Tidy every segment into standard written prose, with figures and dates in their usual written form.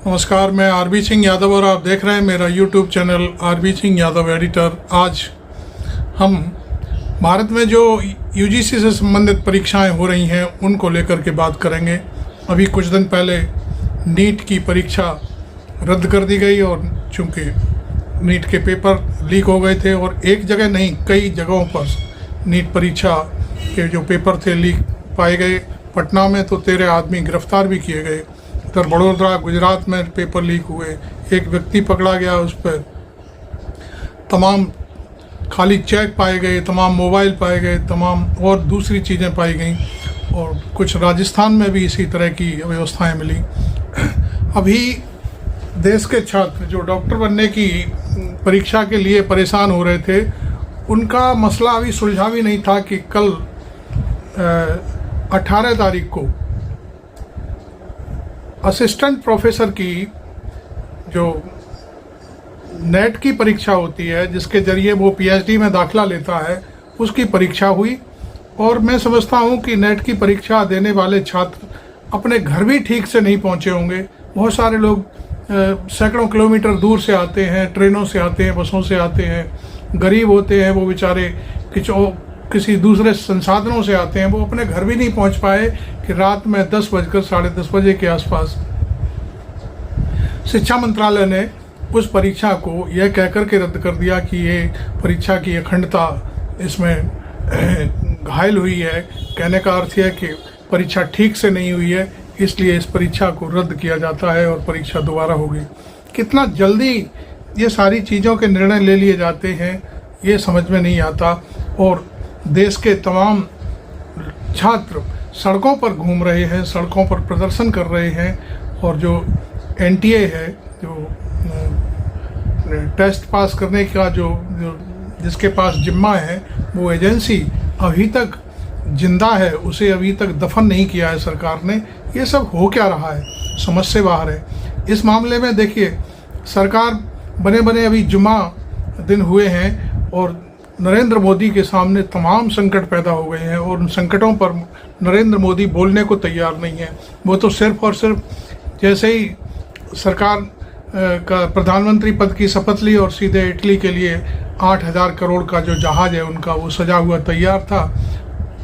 नमस्कार, मैं आरबी सिंह यादव और आप देख रहे हैं मेरा YouTube channel RB Singh Yadav editor. आज हम भारत में जो यूजीसी से संबंधित परीक्षाएं हो रही हैं उनको लेकर के बात करेंगे। अभी कुछ दिन पहले नीट की परीक्षा रद्द कर दी गई और चूँकि नीट के पेपर लीक हो गए थे और एक जगह नहीं कई जगहों पर नीट परीक्षा के जो पेपर थे लीक पाए गए। पटना में तो 13 आदमी गिरफ्तार भी किए गए। इधर बड़ौदा गुजरात में पेपर लीक हुए, एक व्यक्ति पकड़ा गया, उस पर तमाम खाली चेक पाए गए, तमाम मोबाइल पाए गए, तमाम और दूसरी चीज़ें पाई गई और कुछ राजस्थान में भी इसी तरह की व्यवस्थाएं मिली। अभी देश के छात्र जो डॉक्टर बनने की परीक्षा के लिए परेशान हो रहे थे उनका मसला अभी सुलझा भी नहीं था कि कल 18 तारीख को असिस्टेंट प्रोफेसर की जो नेट की परीक्षा होती है जिसके ज़रिए वो पीएचडी में दाखिला लेता है उसकी परीक्षा हुई। और मैं समझता हूँ कि नेट की परीक्षा देने वाले छात्र अपने घर भी ठीक से नहीं पहुँचे होंगे। बहुत सारे लोग सैकड़ों किलोमीटर दूर से आते हैं, ट्रेनों से आते हैं, बसों से आते हैं, गरीब होते हैं वो बेचारे, किसी दूसरे संसाधनों से आते हैं, वो अपने घर भी नहीं पहुंच पाए कि रात में 10 बजकर 10:30 बजे के आसपास शिक्षा मंत्रालय ने उस परीक्षा को यह कहकर के रद्द कर दिया कि ये परीक्षा की अखंडता इसमें घायल हुई है। कहने का अर्थ है कि परीक्षा ठीक से नहीं हुई है, इसलिए इस परीक्षा को रद्द किया जाता है और परीक्षा दोबारा होगी। कितना जल्दी ये सारी चीज़ों के निर्णय ले लिए जाते हैं ये समझ में नहीं आता। और देश के तमाम छात्र सड़कों पर घूम रहे हैं, सड़कों पर प्रदर्शन कर रहे हैं और जो एनटीए है, जो टेस्ट पास करने का जो जिसके पास जिम्मा है, वो एजेंसी अभी तक जिंदा है, उसे अभी तक दफन नहीं किया है सरकार ने। ये सब हो क्या रहा है, समझ से बाहर है। इस मामले में देखिए, सरकार बने बने अभी जुम्मा दिन हुए हैं और नरेंद्र मोदी के सामने तमाम संकट पैदा हो गए हैं और उन संकटों पर नरेंद्र मोदी बोलने को तैयार नहीं है। वो तो सिर्फ और सिर्फ जैसे ही सरकार का प्रधानमंत्री पद की शपथ ली और सीधे इटली के लिए 8,000 करोड़ का जो जहाज़ है उनका वो सजा हुआ तैयार था,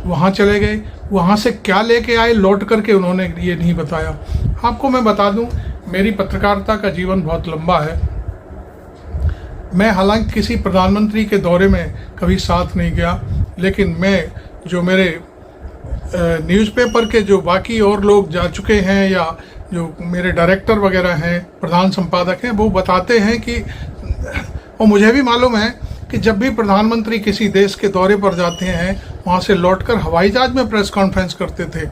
वहाँ चले गए। वहाँ से क्या लेके आए लौट करके उन्होंने ये नहीं बताया। आपको मैं बता दूँ, मेरी पत्रकारिता का जीवन बहुत लंबा है। मैं हालांकि किसी प्रधानमंत्री के दौरे में कभी साथ नहीं गया, लेकिन मैं जो मेरे न्यूज़पेपर के जो बाकी और लोग जा चुके हैं या जो मेरे डायरेक्टर वगैरह हैं, प्रधान संपादक हैं, वो बताते हैं कि और मुझे भी मालूम है कि जब भी प्रधानमंत्री किसी देश के दौरे पर जाते हैं वहाँ से लौटकर हवाई जहाज़ में प्रेस कॉन्फ्रेंस करते थे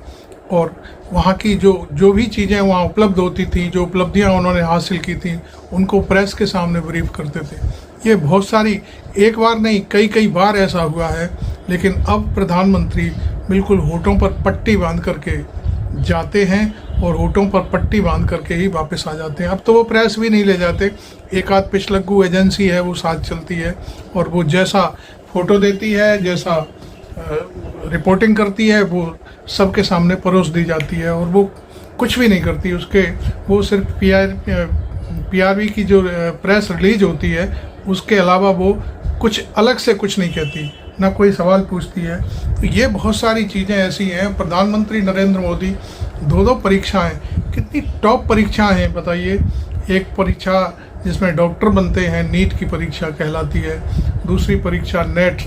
और वहाँ की जो भी चीज़ें वहाँ उपलब्ध होती थी, जो उपलब्धियाँ उन्होंने हासिल की थी, उनको प्रेस के सामने ब्रीफ करते थे। ये बहुत सारी, एक बार नहीं कई बार ऐसा हुआ है। लेकिन अब प्रधानमंत्री बिल्कुल होठों पर पट्टी बांध करके जाते हैं और होठों पर पट्टी बांध करके ही वापस आ जाते हैं। अब तो वो प्रेस भी नहीं ले जाते, एक आध पिछलग्गू एजेंसी है वो साथ चलती है और वो जैसा फ़ोटो देती है, जैसा रिपोर्टिंग करती है, वो सबके सामने परोस दी जाती है और वो कुछ भी नहीं करती। उसके वो सिर्फ पीआरबी की जो प्रेस रिलीज होती है उसके अलावा वो कुछ अलग से कुछ नहीं कहती, ना कोई सवाल पूछती है। तो ये बहुत सारी चीज़ें ऐसी हैं। प्रधानमंत्री नरेंद्र मोदी 2 परीक्षाएं, कितनी टॉप परीक्षाएं हैं बताइए। एक परीक्षा जिसमें डॉक्टर बनते हैं, नीट की परीक्षा कहलाती है। दूसरी परीक्षा नेट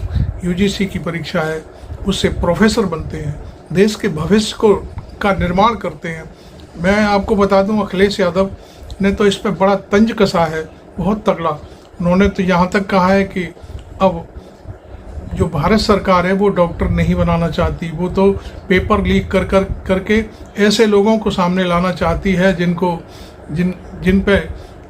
यूजीसी की परीक्षा है, उससे प्रोफेसर बनते हैं, देश के भविष्य का निर्माण करते हैं। मैं आपको बता दूं, अखिलेश यादव ने तो इस पर बड़ा तंज कसा है, बहुत तगड़ा। उन्होंने तो यहाँ तक कहा है कि अब जो भारत सरकार है वो डॉक्टर नहीं बनाना चाहती, वो तो पेपर लीक करके ऐसे लोगों को सामने लाना चाहती है जिन पे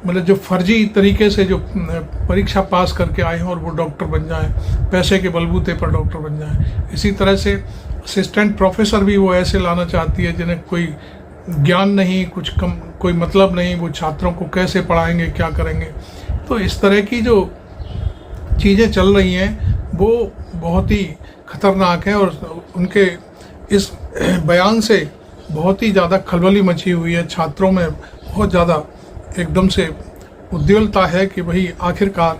मतलब जो फर्जी तरीके से जो परीक्षा पास करके आए हैं और वो डॉक्टर बन जाएं, पैसे के बलबूते पर डॉक्टर बन जाएं। इसी तरह से असिस्टेंट प्रोफेसर भी वो ऐसे लाना चाहती है जिन्हें कोई ज्ञान नहीं, कोई मतलब नहीं, वो छात्रों को कैसे पढ़ाएंगे, क्या करेंगे। तो इस तरह की जो चीज़ें चल रही हैं वो बहुत ही खतरनाक है और उनके इस बयान से बहुत ही ज़्यादा खलबली मची हुई है। छात्रों में बहुत ज़्यादा एकदम से उद्विग्नता है कि भाई आखिरकार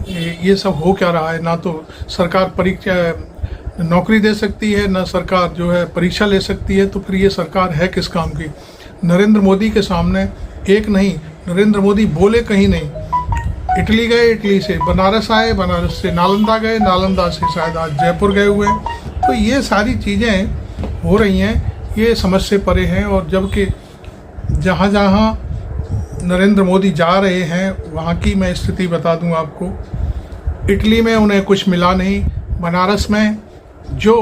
ये सब हो क्या रहा है। ना तो सरकार परीक्षा नौकरी दे सकती है, ना सरकार जो है परीक्षा ले सकती है, तो फिर ये सरकार है किस काम की। नरेंद्र मोदी के सामने एक नहीं, नरेंद्र मोदी बोले कहीं नहीं। इटली गए, इटली से बनारस आए, बनारस से नालंदा गए, नालंदा से शायद आज जयपुर गए हुए हैं। तो ये सारी चीज़ें हो रही हैं, ये समझ से परे हैं। और जबकि जहाँ जहाँ नरेंद्र मोदी जा रहे हैं वहाँ की मैं स्थिति बता दूँ आपको। इटली में उन्हें कुछ मिला नहीं। बनारस में जो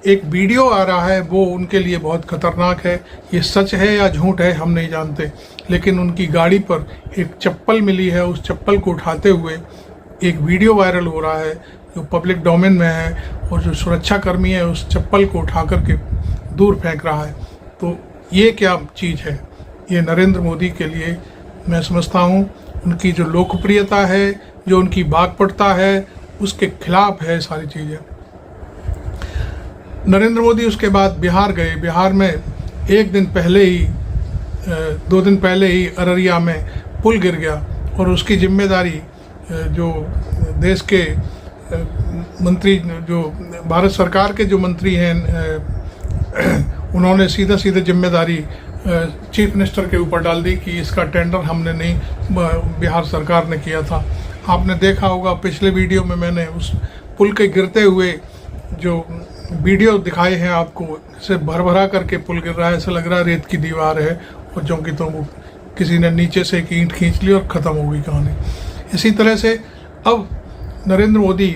एक वीडियो आ रहा है वो उनके लिए बहुत खतरनाक है। ये सच है या झूठ है हम नहीं जानते, लेकिन उनकी गाड़ी पर एक चप्पल मिली है। उस चप्पल को उठाते हुए एक वीडियो वायरल हो रहा है जो पब्लिक डोमेन में है, और जो सुरक्षाकर्मी है उस चप्पल को उठा करके दूर फेंक रहा है। तो ये क्या चीज़ है? ये नरेंद्र मोदी के लिए मैं समझता हूँ उनकी जो लोकप्रियता है, जो उनकी बागपटुता है, उसके खिलाफ है सारी चीज़ें। नरेंद्र मोदी उसके बाद बिहार गए। बिहार में एक दिन पहले ही 2 दिन पहले ही अररिया में पुल गिर गया, और उसकी जिम्मेदारी जो देश के मंत्री, जो भारत सरकार के जो मंत्री हैं, उन्होंने सीधे जिम्मेदारी चीफ मिनिस्टर के ऊपर डाल दी कि इसका टेंडर हमने नहीं, बिहार सरकार ने किया था। आपने देखा होगा पिछले वीडियो में मैंने उस पुल के गिरते हुए जो वीडियो दिखाए हैं आपको, से भरभरा करके पुल गिर रहा है, ऐसा लग रहा है रेत की दीवार है, और जो कि तो वो किसी ने नीचे से एक ईंट खींच ली और ख़त्म हो गई कहानी। इसी तरह से अब नरेंद्र मोदी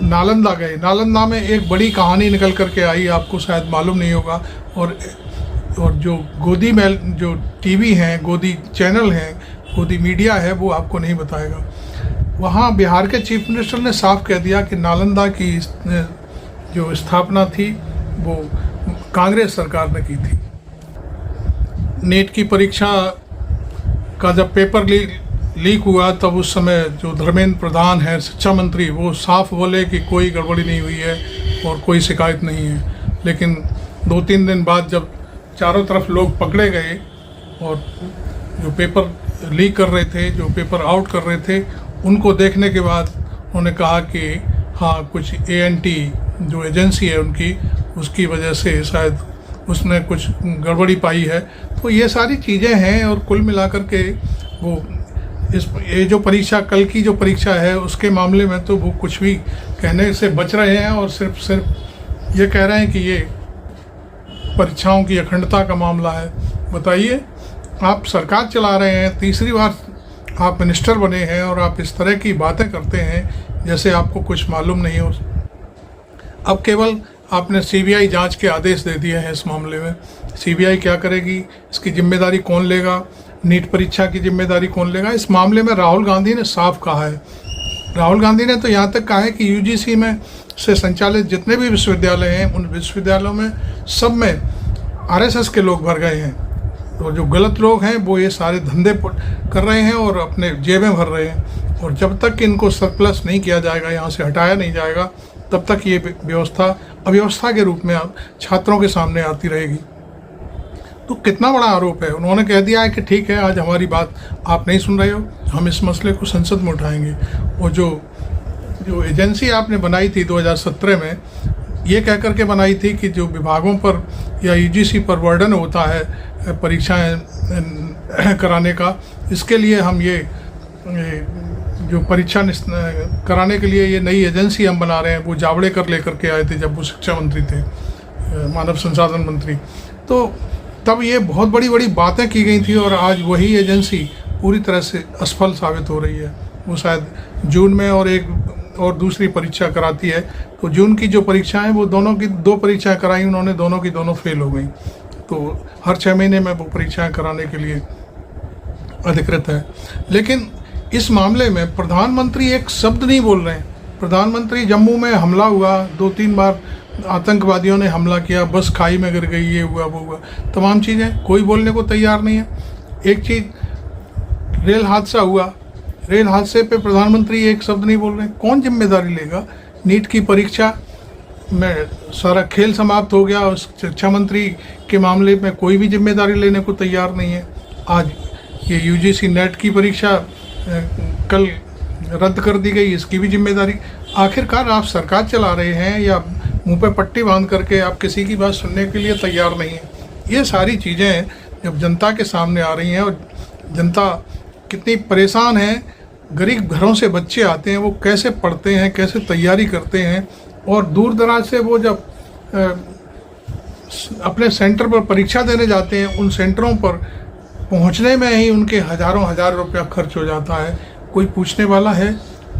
नालंदा गए। नालंदा में एक बड़ी कहानी निकल करके आई, आपको शायद मालूम नहीं होगा। और जो गोदी मेल जो टीवी हैं, गोदी चैनल हैं, गोदी मीडिया है, वो आपको नहीं बताएगा। वहाँ बिहार के चीफ मिनिस्टर ने साफ कह दिया कि नालंदा की जो स्थापना थी वो कांग्रेस सरकार ने की थी। नीट की परीक्षा का जब पेपर लीक हुआ तब उस समय जो धर्मेंद्र प्रधान है शिक्षा मंत्री, वो साफ बोले कि कोई गड़बड़ी नहीं हुई है और कोई शिकायत नहीं है। लेकिन 2-3 दिन बाद जब चारों तरफ लोग पकड़े गए और जो पेपर लीक कर रहे थे, जो पेपर आउट कर रहे थे, उनको देखने के बाद उन्होंने कहा कि हाँ, कुछ ANT जो एजेंसी है उनकी, उसकी वजह से शायद उसने कुछ गड़बड़ी पाई है। तो ये सारी चीज़ें हैं, और कुल मिलाकर के वो ये जो परीक्षा, कल की जो परीक्षा है उसके मामले में तो वो कुछ भी कहने से बच रहे हैं, और सिर्फ ये कह रहे हैं कि ये परीक्षाओं की अखंडता का मामला है। बताइए, आप सरकार चला रहे हैं, तीसरी बार आप मिनिस्टर बने हैं, और आप इस तरह की बातें करते हैं जैसे आपको कुछ मालूम नहीं हो। अब केवल आपने CBI जांच के आदेश दे दिए हैं इस मामले में। CBI क्या करेगी, इसकी जिम्मेदारी कौन लेगा, नीट परीक्षा की जिम्मेदारी कौन लेगा? इस मामले में राहुल गांधी ने साफ कहा है। राहुल गांधी ने तो यहाँ तक कहा है कि UGC में से संचालित जितने भी विश्वविद्यालय हैं, उन विश्वविद्यालयों में सब में RSS के लोग भर गए हैं। तो जो गलत लोग हैं वो ये सारे धंधे कर रहे हैं और अपने जेबें भर रहे हैं, और जब तक इनको सरप्लस नहीं किया जाएगा, यहाँ से हटाया नहीं जाएगा, तब तक ये व्यवस्था अव्यवस्था के रूप में छात्रों के सामने आती रहेगी। तो कितना बड़ा आरोप है। उन्होंने कह दिया है कि ठीक है, आज हमारी बात आप नहीं सुन रहे हो, हम इस मसले को संसद में उठाएंगे। और जो एजेंसी आपने बनाई थी 2017 में, ये कह करके बनाई थी कि जो विभागों पर या UGC पर बर्डन होता है परीक्षाएं कराने का, इसके लिए हम ये जो परीक्षा कराने के लिए ये नई एजेंसी हम बना रहे हैं। वो जावड़ेकर लेकर के आए थे जब वो शिक्षा मंत्री थे, मानव संसाधन मंत्री। तो तब ये बहुत बड़ी बड़ी बातें की गई थी, और आज वही एजेंसी पूरी तरह से असफल साबित हो रही है। वो शायद जून में और दूसरी परीक्षा कराती है। तो जून की जो परीक्षाएं, वो दोनों की 2 परीक्षाएं कराई उन्होंने, दोनों की दोनों फेल हो गई। तो हर 6 महीने में वो परीक्षाएं कराने के लिए अधिकृत है। लेकिन इस मामले में प्रधानमंत्री एक शब्द नहीं बोल रहे हैं। प्रधानमंत्री, जम्मू में हमला हुआ, 2-3 बार आतंकवादियों ने हमला किया, बस खाई में गिर गई, ये हुआ वो हुआ, तमाम चीज़ें, कोई बोलने को तैयार नहीं है। एक चीज़, रेल हादसा हुआ, रेल हादसे पे प्रधानमंत्री एक शब्द नहीं बोल रहे हैं। कौन जिम्मेदारी लेगा? नीट की परीक्षा में सारा खेल समाप्त हो गया, और शिक्षा मंत्री के मामले में कोई भी जिम्मेदारी लेने को तैयार नहीं है। आज ये यूजीसी नेट की परीक्षा कल रद्द कर दी गई, इसकी भी जिम्मेदारी। आखिरकार आप सरकार चला रहे हैं या मुंह पे पट्टी बांध करके आप किसी की बात सुनने के लिए तैयार नहीं हैं? ये सारी चीज़ें जब जनता के सामने आ रही हैं और जनता कितनी परेशान है, गरीब घरों से बच्चे आते हैं, वो कैसे पढ़ते हैं, कैसे तैयारी करते हैं, और दूर दराज से वो जब अपने सेंटर पर परीक्षा देने जाते हैं, उन सेंटरों पर पहुंचने में ही उनके हज़ारों हजार रुपया खर्च हो जाता है। कोई पूछने वाला है?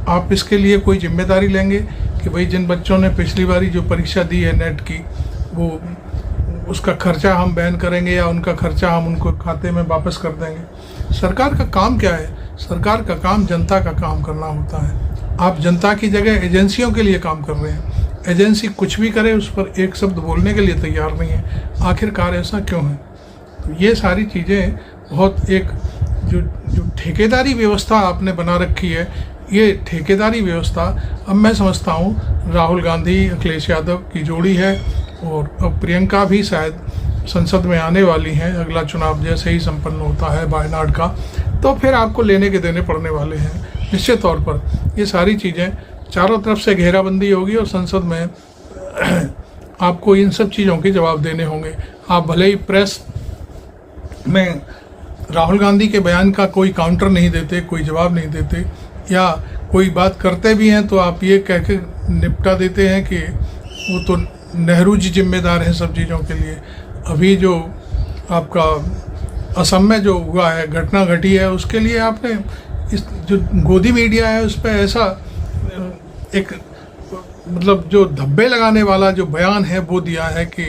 आप इसके लिए कोई जिम्मेदारी लेंगे कि भाई जिन बच्चों ने पिछली बारी जो परीक्षा दी है नेट की, वो उसका खर्चा हम बैन करेंगे या उनका खर्चा हम उनको खाते में वापस कर देंगे? सरकार का काम क्या है? सरकार का काम जनता का काम करना होता है। आप जनता की जगह एजेंसियों के लिए काम कर रहे हैं। एजेंसी कुछ भी करे उस पर एक शब्द बोलने के लिए तैयार नहीं है। आखिरकार ऐसा क्यों है? तो ये सारी चीज़ें बहुत एक जो ठेकेदारी व्यवस्था आपने बना रखी है, ये ठेकेदारी व्यवस्था अब मैं समझता हूँ राहुल गांधी अखिलेश यादव की जोड़ी है, और अब प्रियंका भी शायद संसद में आने वाली हैं। अगला चुनाव जैसे ही संपन्न होता है वायनाड का, तो फिर आपको लेने के देने पड़ने वाले हैं निश्चित तौर पर। ये सारी चीज़ें चारों तरफ से घेराबंदी होगी और संसद में आपको इन सब चीज़ों के जवाब देने होंगे। आप भले ही प्रेस में राहुल गांधी के बयान का कोई काउंटर नहीं देते, कोई जवाब नहीं देते, या कोई बात करते भी हैं तो आप ये कह के निपटा देते हैं कि वो तो नेहरू जी जिम्मेदार हैं सब चीज़ों के लिए। अभी जो आपका असम में जो हुआ है, घटना घटी है, उसके लिए आपने इस जो गोदी मीडिया है उस पर ऐसा एक मतलब जो धब्बे लगाने वाला जो बयान है वो दिया है कि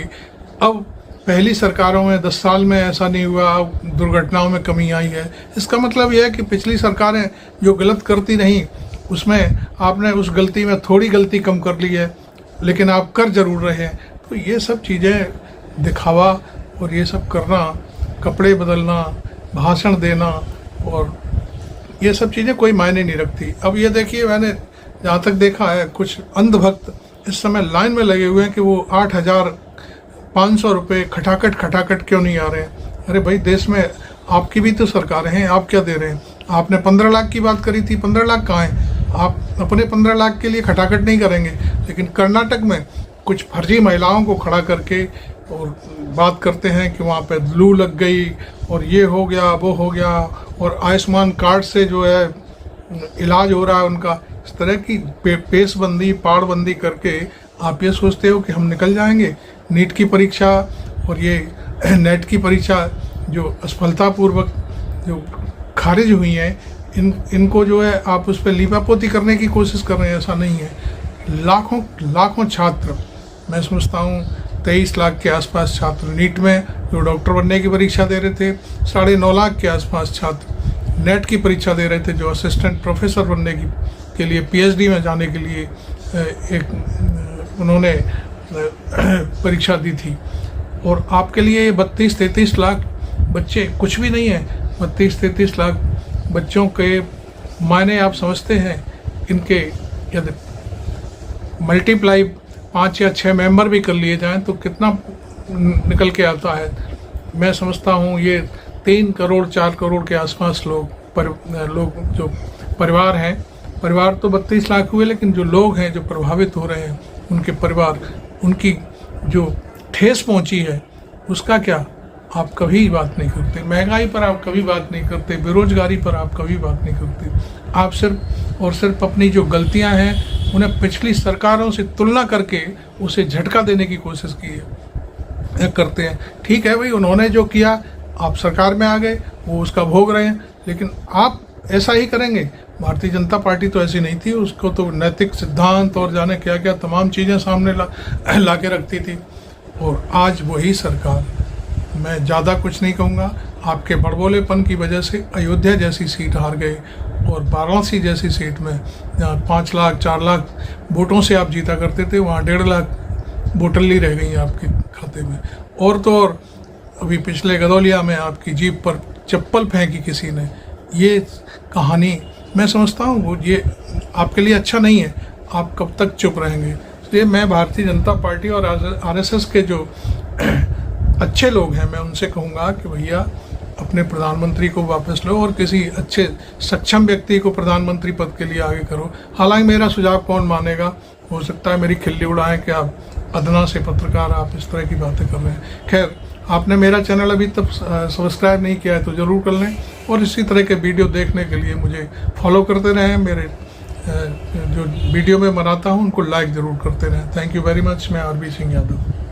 अब पहली सरकारों में 10 साल में ऐसा नहीं हुआ, अब दुर्घटनाओं में कमी आई है। इसका मतलब यह है कि पिछली सरकारें जो गलत करती रहीं उसमें आपने उस गलती में थोड़ी गलती कम कर ली है, लेकिन आप कर जरूर रहे हैं। तो ये सब चीज़ें दिखावा और ये सब करना, कपड़े बदलना, भाषण देना, और ये सब चीज़ें कोई मायने नहीं रखती। अब ये देखिए, मैंने जहाँ तक देखा है कुछ अंधभक्त इस समय लाइन में लगे हुए हैं कि वो 8,500 रुपये खटाखट क्यों नहीं आ रहे हैं। अरे भाई, देश में आपकी भी तो सरकारें हैं, आप क्या दे रहे हैं? आपने 15 लाख की बात करी थी, 15 लाख कहाँ हैं? आप अपने 15 लाख के लिए खटाखट नहीं करेंगे, लेकिन कर्नाटक में कुछ फर्जी महिलाओं को खड़ा करके और बात करते हैं कि वहाँ पे लू लग गई और ये हो गया वो हो गया, और आयुष्मान कार्ड से जो है इलाज हो रहा है उनका। इस तरह की पेशबंदी पाड़बंदी करके आप ये सोचते हो कि हम निकल जाएंगे। नीट की परीक्षा और ये नेट की परीक्षा जो असफलतापूर्वक जो खारिज हुई हैं, इनको जो है आप उस पर लीपापोती करने की कोशिश कर रहे हैं। ऐसा नहीं है। लाखों छात्र, मैं समझता हूँ 23 लाख के आसपास छात्र नीट में जो डॉक्टर बनने की परीक्षा दे रहे थे, 9.5 लाख के आसपास छात्र नेट की परीक्षा दे रहे थे जो असिस्टेंट प्रोफेसर बनने के लिए पीएचडी में जाने के लिए एक उन्होंने परीक्षा दी थी। और आपके लिए ये 32-33 लाख बच्चे कुछ भी नहीं है। 32-33 लाख बच्चों के मायने आप समझते हैं? इनके यदि मल्टीप्लाई 5 या 6 मेंबर भी कर लिए जाएं तो कितना निकल के आता है? मैं समझता हूँ ये 3 करोड़ 4 करोड़ के आसपास लोग जो परिवार हैं, परिवार तो 32 लाख हुए, लेकिन जो लोग हैं जो प्रभावित हो रहे हैं, उनके परिवार, उनकी जो ठेस पहुंची है उसका क्या आप कभी बात नहीं करते। महंगाई पर आप कभी बात नहीं करते, बेरोजगारी पर आप कभी बात नहीं करते। आप सिर्फ और सिर्फ अपनी जो गलतियां हैं उन्हें पिछली सरकारों से तुलना करके उसे झटका देने की कोशिश की है करते हैं। ठीक है भाई, उन्होंने जो किया, आप सरकार में आ गए, वो उसका भोग रहे हैं, लेकिन आप ऐसा ही करेंगे? भारतीय जनता पार्टी तो ऐसी नहीं थी, उसको तो नैतिक सिद्धांत और जाने क्या क्या तमाम चीज़ें सामने ला के रखती थी। और आज वही सरकार, मैं ज़्यादा कुछ नहीं कहूँगा, आपके बड़बोलेपन की वजह से अयोध्या जैसी सीट हार गए, और वाराणसी जैसी सीट में जहाँ 5 लाख 4 लाख वोटों से आप जीता करते थे, वहाँ 1.5 लाख वोटल्ली रह गई आपके खाते में। और तो और अभी पिछले गदौलिया में आपकी जीप पर चप्पल फेंकी किसी ने। ये कहानी मैं समझता हूँ वो ये आपके लिए अच्छा नहीं है। आप कब तक चुप रहेंगे? इसलिए मैं भारतीय जनता पार्टी और आरएसएस के जो अच्छे लोग हैं, मैं उनसे कहूँगा कि भैया अपनी अपने प्रधानमंत्री को वापस लो और किसी अच्छे सक्षम व्यक्ति को प्रधानमंत्री पद के लिए आगे करो। हालांकि मेरा सुझाव कौन मानेगा, हो सकता है मेरी खिल्ली उड़ाएं कि आप अदना से पत्रकार, आप इस तरह की बातें कर रहे हैं। खैर, आपने मेरा चैनल अभी तक सब्सक्राइब नहीं किया है तो ज़रूर कर लें, और इसी तरह के वीडियो देखने के लिए मुझे फॉलो करते रहें। मेरे जो वीडियो में बनाता हूं उनको लाइक ज़रूर करते रहें। Thank you very much. मैं आरबी सिंह यादव।